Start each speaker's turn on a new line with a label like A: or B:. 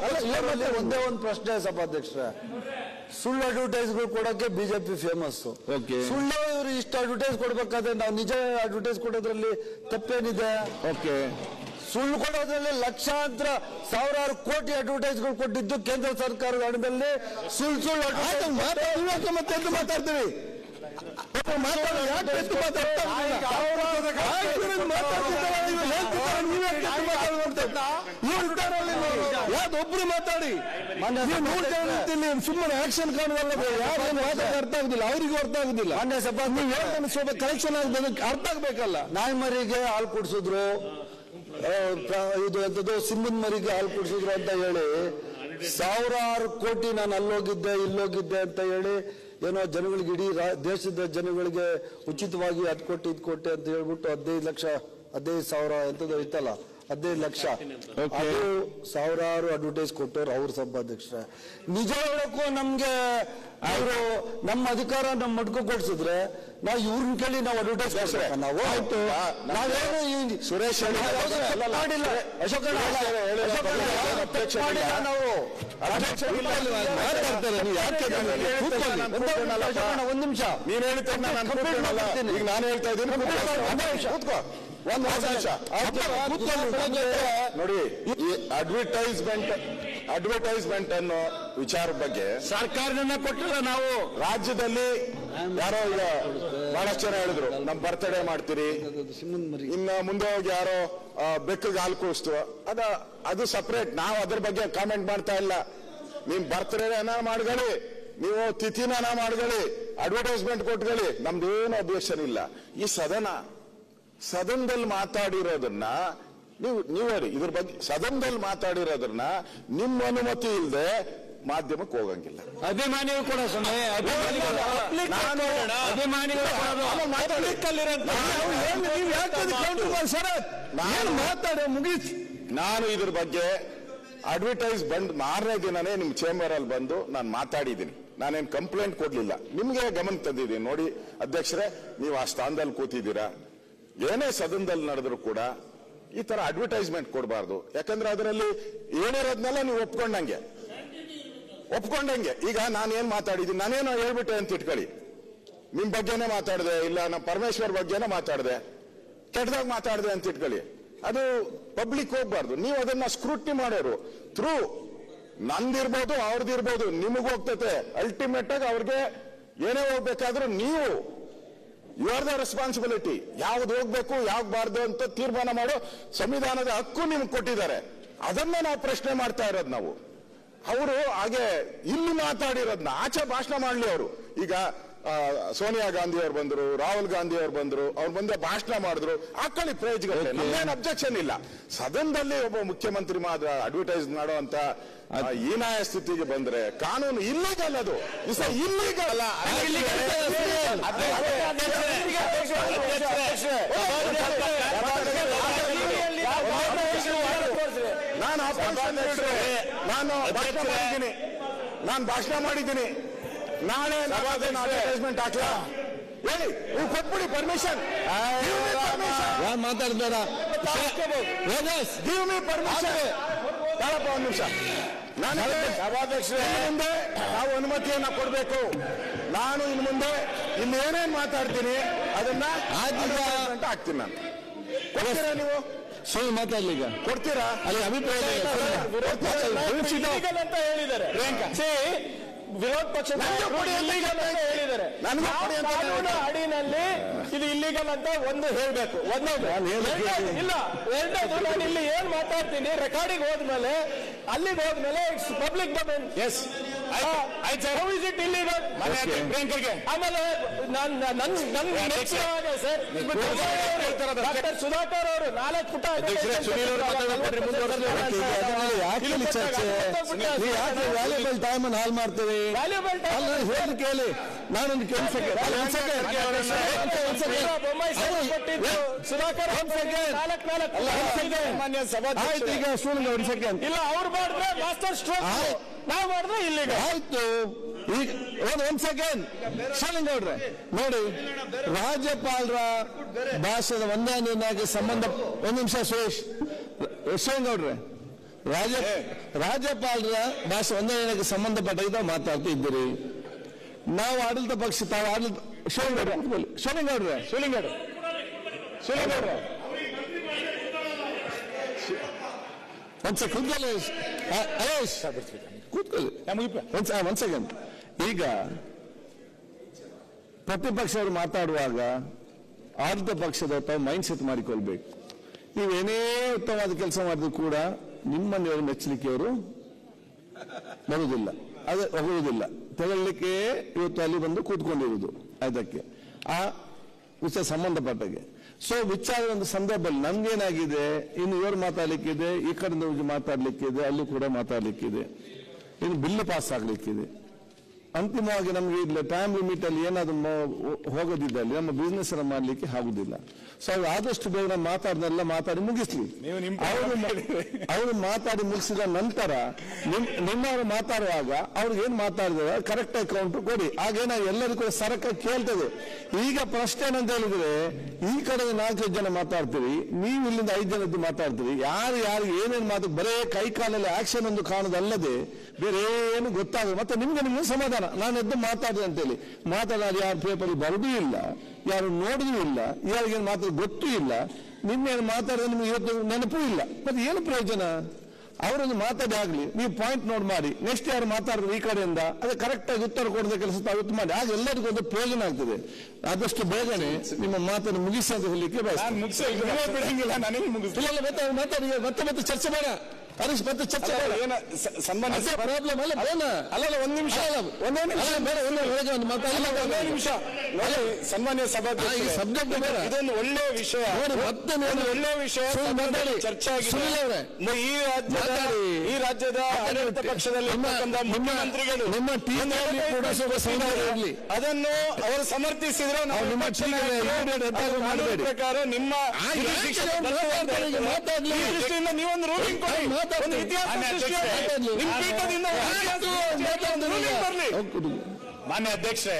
A: ಒಂದೇ ಒಂದು ಪ್ರಶ್ನೆ ಸಭಾಧ್ಯಕ್ಷರೇ, ಸುಳ್ಳು ಅಡ್ವರ್ಟೈಸ್ಗಳು ಕೊಡಕ್ಕೆ ಬಿಜೆಪಿ ಫೇಮಸ್. ಸುಳ್ಳು ಇವರು ಇಷ್ಟು ಅಡ್ವರ್ಟೈಸ್ ಕೊಡ್ಬೇಕಾದ್ರೆ ನಾವು ನಿಜ ಅಡ್ವರ್ಟೈಸ್ ಕೊಡೋದ್ರಲ್ಲಿ ತಪ್ಪೇನಿದೆ? ಸುಳ್ಳು ಕೊಡೋದ್ರಲ್ಲಿ ಲಕ್ಷಾಂತರ ಸಾವಿರಾರು ಕೋಟಿ ಅಡ್ವರ್ಟೈಸ್ಗಳು ಕೊಟ್ಟಿದ್ದು ಕೇಂದ್ರ ಸರ್ಕಾರದ ಹಣದಲ್ಲಿ ಸುಳ್ಳು ಮತ್ತೆ ಮಾತಾಡ್ತೀವಿ. ಒಬ್ರು ಮಾತಾಡಿ ಸುಮ್ಮನೆ ಆಕ್ಷನ್ ಕಾಣುವಲ್ಲ, ಯಾರು ಮಾತಾಡಿ ಅರ್ಥ ಆಗುದಿಲ್ಲ, ಅವರಿಗೂ ಅರ್ಥ ಆಗುದಿಲ್ಲ. ಮೊನ್ನೆ ಸ್ವಲ್ಪ ಕಲೆಕ್ಷನ್ ಆಗಬೇಕು, ಅರ್ಥ ಆಗ್ಬೇಕಲ್ಲ. ನಾಯಿ ಮರಿಗೆ ಹಾಲು ಕುಡಿಸಿದ್ರು, ಇದು ಎಂತದ್ದು ಸಿಂಹದ ಮರಿಗೆ ಹಾಲು ಕುಡಿಸಿದ್ರು ಅಂತ ಹೇಳಿ ಸಾವಿರಾರು ಕೋಟಿ ನಾನು ಅಲ್ಲೋಗಿದ್ದೆ ಇಲ್ಲೋಗಿದ್ದೆ ಅಂತ ಹೇಳಿ ಏನೋ ಜನಗಳಿಗೆ, ಇಡೀ ದೇಶದ ಜನಗಳಿಗೆ ಉಚಿತವಾಗಿ 10 ಕೋಟಿ 5 ಕೋಟಿ ಅಂತ ಹೇಳ್ಬಿಟ್ಟು 15,000 ಎಂತದ್ದು ಇತ್ತಲ್ಲ, 15 ಲಕ್ಷ ಅದು ಸಾವಿರಾರು ಅಡ್ವರ್ಟೈಸ್ ಕೊಟ್ಟವ್ರು ಅವ್ರ ಸಭಾಧ್ಯಕ್ಷರೇ. ನಿಜ ಹೇಳಕ್ಕೂ ನಮ್ಗೆ ಅವರು ನಮ್ಮ ಅಧಿಕಾರ ನಮ್ಮ ಮಡ್ಕೊ ಕೊಡ್ಸಿದ್ರೆ ನಾವು ಇವ್ರನ್ನ ಕೇಳಿ ನಾವು ಅಡ್ವರ್ಟೈಸ್ ಮಾಡ್ಬೇಕು. ನಾವು ಆಯ್ತು ನಾವೇನು ಸುರೇಶ್ ಮಾಡಿಲ್ಲ, ಅಶೋಕ ಒಂದ್ ನಿಮಿಷ ನೀನ್ ಹೇಳ್ತೇನೆ, ಈಗ ನಾನು ಹೇಳ್ತಾ ಇದ್ದೀನಿ. ನೋಡಿ, ಈ ಅಡ್ವರ್ಟೈಸ್ಮೆಂಟ್ ಅನ್ನೋ ವಿಚಾರ ಬಗ್ಗೆ ಸರ್ಕಾರದಿಂದ ಕೊಟ್ಟಿಲ್ಲ. ನಾವು ರಾಜ್ಯದಲ್ಲಿ ಯಾರೋ ಈಗ ಬಹಳಷ್ಟು ಜನ ಹೇಳಿದ್ರು ನಮ್ ಬರ್ತ್ಡೇ ಮಾಡ್ತೀರಿ, ಇನ್ನ ಮುಂದೆ ಹೋಗಿ ಯಾರೋ ಬೆಕ್ಕಿಗೆ ಹಾಲು ಕೂರಿಸ್ತು, ಅದು ಸಪರೇಟ್. ನಾವು ಅದ್ರ ಬಗ್ಗೆ ಕಾಮೆಂಟ್ ಮಾಡ್ತಾ ಇಲ್ಲ. ನಿಮ್ ಬರ್ತ್ಡೇನ ಮಾಡ್ಕೊಳ್ಳಿ, ನೀವು ತಿಥಿನ ಮಾಡ್ಕೊಳ್ಳಿ, ಅಡ್ವರ್ಟೈಸ್ಮೆಂಟ್ ಕೊಟ್ಕೊಳ್ಳಿ, ನಮ್ದೇನು ಅಬ್ಜೆಕ್ಷನ್ ಇಲ್ಲ. ಈ ಸದನದಲ್ಲಿ ಮಾತಾಡಿರೋದನ್ನ ನೀವು ಇದ್ರ ಬಗ್ಗೆ ಸದನದಲ್ಲಿ ಮಾತಾಡಿರೋದನ್ನ ನಿಮ್ಮ ಅನುಮತಿ ಇಲ್ಲದೆ ಮಾಧ್ಯಮಕ್ಕೆ ಹೋಗಂಗಿಲ್ಲ. ಅಭಿಮಾನಿಗಳು ಕೂಡ ನಾನು ಇದ್ರ ಬಗ್ಗೆ ಅಡ್ವರ್ಟೈಸ್ ಬಂದ್ ಮಾರನೇ ದಿನನೇ ನಿಮ್ ಚೇಂಬರ್ ಅಲ್ಲಿ ಬಂದು ನಾನು ಮಾತಾಡಿದ್ದೀನಿ. ನಾನೇನು ಕಂಪ್ಲೇಂಟ್ ಕೊಡ್ಲಿಲ್ಲ, ನಿಮ್ಗೆ ಗಮನ ತಂದಿದ್ದೀನಿ. ನೋಡಿ ಅಧ್ಯಕ್ಷರೇ, ನೀವು ಆ ಸ್ಥಾನದಲ್ಲಿ ಕೂತಿದ್ದೀರಾ, ಏನೇ ಸದನದಲ್ಲಿ ನಡೆದ್ರು ಕೂಡ ಈ ತರ ಅಡ್ವರ್ಟೈಸ್ಮೆಂಟ್ ಕೊಡಬಾರ್ದು. ಯಾಕಂದ್ರೆ ಅದರಲ್ಲಿ ಹೇಳಿರೋದ್ನೆಲ್ಲ ನೀವು ಒಪ್ಕೊಂಡಂಗೆ. ಈಗ ನಾನೇನ್ ಮಾತಾಡಿದ್ದೀನಿ, ನಾನೇನೋ ಹೇಳ್ಬಿಟ್ಟೆ ಅಂತ ಇಟ್ಕೊಳ್ಳಿ, ನಿಮ್ ಬಗ್ಗೆನೇ ಮಾತಾಡಿದೆ, ಇಲ್ಲ ನಮ್ಮ ಪರಮೇಶ್ವರ್ ಬಗ್ಗೆನೇ ಮಾತಾಡಿದೆ, ಕೆಟ್ಟದಾಗ ಮಾತಾಡಿದೆ ಅಂತ ಇಟ್ಕೊಳ್ಳಿ, ಅದು ಪಬ್ಲಿಕ್ ಹೋಗ್ಬಾರ್ದು. ನೀವು ಅದನ್ನ ಸ್ಕ್ರೂಟಿನಿ ಮಾಡೋರು ಥ್ರೂ ನಂದಿರ್ಬೋದು ಅವ್ರದ್ದಿರ್ಬೋದು, ನಿಮಗ್ ಹೋಗ್ತತೆ. ಅಲ್ಟಿಮೇಟ್ ಆಗಿ ಅವ್ರಿಗೆ ಏನೇ ಹೋಗ್ಬೇಕಾದ್ರೂ ನೀವು ಯು ಆರ್ ದ ರೆಸ್ಪಾನ್ಸಿಬಿಲಿಟಿ. ಯಾವ್ದು ಹೋಗ್ಬೇಕು ಯಾವ್ದು ಅಂತ ತೀರ್ಮಾನ ಮಾಡೋ ಸಂವಿಧಾನದ ಹಕ್ಕು ನಿಮ್ಗೆ ಕೊಟ್ಟಿದ್ದಾರೆ. ಅದನ್ನ ನಾವು ಪ್ರಶ್ನೆ ಮಾಡ್ತಾ ಇರೋದು. ನಾವು ಅವರು ಹಾಗೆ ಇಲ್ಲಿ ಮಾತಾಡಿರೋದನ್ನ ಆಚೆ ಭಾಷಣ ಮಾಡ್ಲಿ. ಅವರು ಈಗ ಸೋನಿಯಾ ಗಾಂಧಿ ಅವ್ರು ಬಂದ್ರು, ರಾಹುಲ್ ಗಾಂಧಿ ಅವ್ರು ಬಂದ್ರು, ಅವ್ರು ಬಂದ್ರೆ ಭಾಷಣ ಮಾಡಿದ್ರು, ಹಾಕೊಳ್ಳಿ ಪ್ರಯೋಜನ, ನಮ್ಗೇನು ಅಬ್ಜೆಕ್ಷನ್ ಇಲ್ಲ. ಸದನದಲ್ಲಿ ಒಬ್ಬ ಮುಖ್ಯಮಂತ್ರಿ ಮಾತ್ರ ಅಡ್ವರ್ಟೈಸ್ ಮಾಡೋ ಅಂತ ಹೀನಾಯ ಸ್ಥಿತಿಗೆ ಬಂದ್ರೆ ಕಾನೂನು ಇಲ್ಲಿಗಲ್, ಅದು ಇಲ್ಲಿಗಲ್. ನಾನು ಭಾಷಣ ಮಾಡಿದ್ದೀನಿ, ನಾಳೆ ಅಡ್ವರ್ಟೈಸ್ಮೆಂಟ್ ಹಾಕ್ಲಾ ಹೇಳಿ, ನೀವು ಕೊಟ್ಬಿಡಿ ಪರ್ಮಿಷನ್. ಮಾತಾಡ್ಬೇಡ, ಗಿವ್ ಮಿ ಪರ್ಮಿಷನ್. ಯಾರಪ್ಪ ಒಂದು ನಿಮಿಷ, ಮುಂದೆ ನಾವು ಅನುಮತಿಯನ್ನ ಕೊಡ್ಬೇಕು. ನಾನು ಇನ್ನು ಮುಂದೆ ಇಲ್ಲಿ ಏನೇನ್ ಮಾತಾಡ್ತೀನಿ ಅದನ್ನ ಹಾಕ್ತೀನಿ. ನಾನು ಕೊಡ್ತೀರಾ? ನೀವು ಮಾತಾಡ್ಲಿಕ್ಕೆ ಕೊಡ್ತೀರಾ? ಅಲ್ಲಿ ಅಭಿಪ್ರಾಯ ಅಂತ ಹೇಳಿದ್ದಾರೆ ವಿರೋಧ ಪಕ್ಷ ಹೇಳಿದ್ದಾರೆ. ಕಾನೂನು ಅಡಿನಲ್ಲಿ ಇದು ಇಲ್ಲಿಗಲ್ ಅಂತ ಒಂದು ಹೇಳ್ಬೇಕು. ಇಲ್ಲ, ಎರಡನೇದು ನಾನು ಇಲ್ಲಿ ಏನ್ ಮಾತಾಡ್ತೀನಿ ರೆಕಾರ್ಡಿಂಗ್ ಹೋದ್ಮೇಲೆ, ಅಲ್ಲಿಗೆ ಹೋದ್ಮೇಲೆ ಪಬ್ಲಿಕ್ ಡೊಮೇನ್. ಆಮೇಲೆ ಡಾಕ್ಟರ್ ಸುಧಾಕರ್ ಅವರು 4 ಪುಟ ಟೈಮ್ ಅನ್ನು ಹಾಳು ಮಾಡ್ತೇವೆ. ಹೇಳಿ ಕೇಳಿ, ನಾನೊಂದು ಕೆಲಸಕ್ಕೆ ಸುಧಾಕರ್ ಈಗ ಸ್ಟೂಡೆಂಟ್ ಒಂದು ಸೆಕೆಂಡ್ ಇಲ್ಲ, ಅವ್ರು ಮಾಡಿದ್ರೆ ಮಾಸ್ಟರ್ ಸ್ಟ್ರೋಕ್, ನಾವು ಮಾಡಿದ್ರೆ ಇಲ್ಲಿಗೆ ಆಯ್ತು. ಈಗ ಒಂದ್ ಸೆಕೆಂಡ್ ಶಾಲಿಂಗೌಡ್ರೆ ನೋಡಿ, ರಾಜ್ಯಪಾಲರ ಭಾಷಣದ ವಂದನೆಯಾಗಿ ಸಂಬಂಧ. ಒಂದ್ ನಿಮಿಷ ಸುರೇಶ್, ಶ್ರೀಗೌಡ್ರೆ
B: ರಾಜ್ಯಪಾಲರ ಭಾಷೆ ವಂದನೆಗೆ ಸಂಬಂಧಪಟ್ಟ ಮಾತಾಡ್ತಾ ಇದ್ದೀರಿ. ನಾವು ಆಡಳಿತ ಪಕ್ಷ ತಾವು ಆಡಳಿತ ಶಿವಲಿಂಗೌಡ್ರೆ ಒಂದ್ ಸೆಕೆಂಡ್. ಈಗ ಪ್ರತಿಪಕ್ಷವರು ಮಾತಾಡುವಾಗ ಆಡಳಿತ ಪಕ್ಷದ ತಾವು ಮೈಂಡ್ ಸೆಟ್ ಮಾಡಿಕೊಳ್ಬೇಕು. ನೀವೇನೇ ಉತ್ತಮವಾದ ಕೆಲಸ ಮಾಡಿದ್ರು ಕೂಡ ನಿಮ್ಮನ್ನು ಮೆಚ್ಚಲಿಕ್ಕೆ ಅವರು ಬರುವುದಿಲ್ಲ, ಅದು ಹೋಗುವುದಿಲ್ಲ. ತೆಗೊಳ್ಳಿಕ್ಕೆ ಇವತ್ತು ಅಲ್ಲಿ ಬಂದು ಕೂತ್ಕೊಂಡಿರುವುದು ಅದಕ್ಕೆ ಆ ವಿಷಯ ಸಂಬಂಧಪಟ್ಟಾಗೆ. ಸೊ ವಿಚಾರ ಒಂದು ಸಂದರ್ಭದಲ್ಲಿ ನಮ್ಗೇನಾಗಿದೆ, ಇನ್ನು ಇವರು ಮಾತಾಡ್ಲಿಕ್ಕಿದೆ, ಈ ಕಡೆ ಮಾತಾಡ್ಲಿಕ್ಕಿದೆ, ಅಲ್ಲಿ ಕೂಡ ಮಾತಾಡ್ಲಿಕ್ಕಿದೆ, ಇನ್ನು ಬಿಲ್ ಪಾಸ್ ಆಗ್ಲಿಕ್ಕಿದೆ. ಅಂತಿಮವಾಗಿ ನಮಗೆ ಇಲ್ಲ ಟೈಮ್ ಲಿಮಿಟ್ ಅಲ್ಲಿ ಏನಾದ್ರು ಹೋಗೋದಿದ್ದಲ್ಲಿ ನಮ್ಮ ಬಿಸ್ನೆಸ್ ಮಾಡ್ಲಿಕ್ಕೆ ಆಗುದಿಲ್ಲ. ಸೊ ಆದಷ್ಟು ಬೇಗ ಮಾತಾಡ್ದೆಲ್ಲ ಮಾತಾಡಿ ಮುಗಿಸ್ಲಿ. ಅವರು ಮಾತಾಡಿ ಮುಗಿಸಿದ ನಂತರ ನಿಮ್ಮವರು ಮಾತಾಡುವಾಗ ಅವ್ರಿಗೆ ಏನ್ ಮಾತಾಡಿದ್ರೆ ಕರೆಕ್ಟ್ ಆಗಿ ಕೌಂಟ್ ಕೊಡಿ. ಆಗೇನ ಎಲ್ಲರಿಗೂ ಕೂಡ ಸರ್ಕಾರ ಕೇಳ್ತದೆ. ಈಗ ಪ್ರಶ್ನೆ ಏನಂತ ಹೇಳಿದ್ರೆ, ಈ ಕಡೆ 4 ಜನ ಮಾತಾಡ್ತೀರಿ, ನೀವು ಇಲ್ಲಿಂದ 5 ಜನದ್ದು ಮಾತಾಡ್ತೀರಿ, ಯಾರು ಏನೇನು ಮಾತು ಬರೇ ಕೈ ಕಾಲಲ್ಲಿ ಆಕ್ಷನ್ ಒಂದು ಕಾಣೋದಲ್ಲದೆ ಬೇರೆ ಏನು ಗೊತ್ತಾಗ ಮತ್ತೆ ನಿಮ್ಗೆ ಸಮಾಧಾನ. ನಾನು ಎದ್ದು ಮಾತಾಡಿದೆ ಅಂತೇಳಿ ಮಾತಾಡೋದು ಯಾರು ಪೇಪರ್ ಬರೋದೂ ಇಲ್ಲ, ಯಾರು ನೋಡಿದೂ ಇಲ್ಲ, ಯಾರಿಗೇನು ಮಾತಾಡೋದು ಗೊತ್ತೂ ಇಲ್ಲ, ನಿನ್ನೇನು ಮಾತಾಡಿದ್ರೆ ನಿಮ್ಗೆ ಇವತ್ತು ನೆನಪೂ ಇಲ್ಲ. ಮತ್ತೆ ಏನು ಪ್ರಯೋಜನ? ಅವರೊಂದು ಮಾತಾಡಿ ಆಗ್ಲಿ, ನೀವು ಪಾಯಿಂಟ್ ನೋಟ್ ಮಾಡಿ, ನೆಕ್ಸ್ಟ್ ಯಾರು ಮಾತಾಡಿದ್ರು ಈ ಕಡೆಯಿಂದ ಅದು ಕರೆಕ್ಟ್ ಆಗಿ ಉತ್ತರ ಕೊಡದ ಕೆಲಸ ತಾವು ಮಾಡಿ, ಆಗ ಎಲ್ಲರಿಗೂ ಒಂದು ಪ್ರಯೋಜನ ಆಗ್ತದೆ. ಆದಷ್ಟು ಬೇಗನೆ ನಿಮ್ಮ ಮಾತನ್ನು ಮುಗಿಸಿ ಅಂತ ಹೇಳಲಿಕ್ಕೆ ಬಿಡಂಗಿಲ್ಲ. ನನಗೆ ಮಾತಾಡಿ ಮತ್ತೆ ಚರ್ಚೆ ಬೇಡ ಹರೀಶ್, ಮತ್ತೆ ಚರ್ಚೆ ಸನ್ಮಾನ್ಯ ಪ್ರಾಬ್ಲಮ್ ಅಲ್ಲ. ಒಂದ್ ನಿಮಿಷ ಸನ್ಮಾನ್ಯ ಸಭಾಧ್ಯಕ್ಷ, ಸಬ್ಜೆಕ್ಟ್ ಇದೊಂದು ಒಳ್ಳೆಯ ವಿಷಯ, ಮತ್ತೆ ಒಳ್ಳೆಯ ವಿಷಯ ಚರ್ಚೆ ಆಗಿದೆ. ಈ ರಾಜ್ಯದ ಆಡಳಿತ ಪಕ್ಷದಲ್ಲಿ ಮುಖ್ಯಮಂತ್ರಿಗಳು ಅದನ್ನು ಅವರು ಸಮರ್ಥಿಸಿದ್ರೆ ಪ್ರಕಾರ ನಿಮ್ಮ ದೃಷ್ಟಿಯಿಂದ ನೀವೊಂದು ರೂಲಿಂಗ್ ಕೊಡಿ. ಮಾನ್ಯ ಅಧ್ಯಕ್ಷರೇ,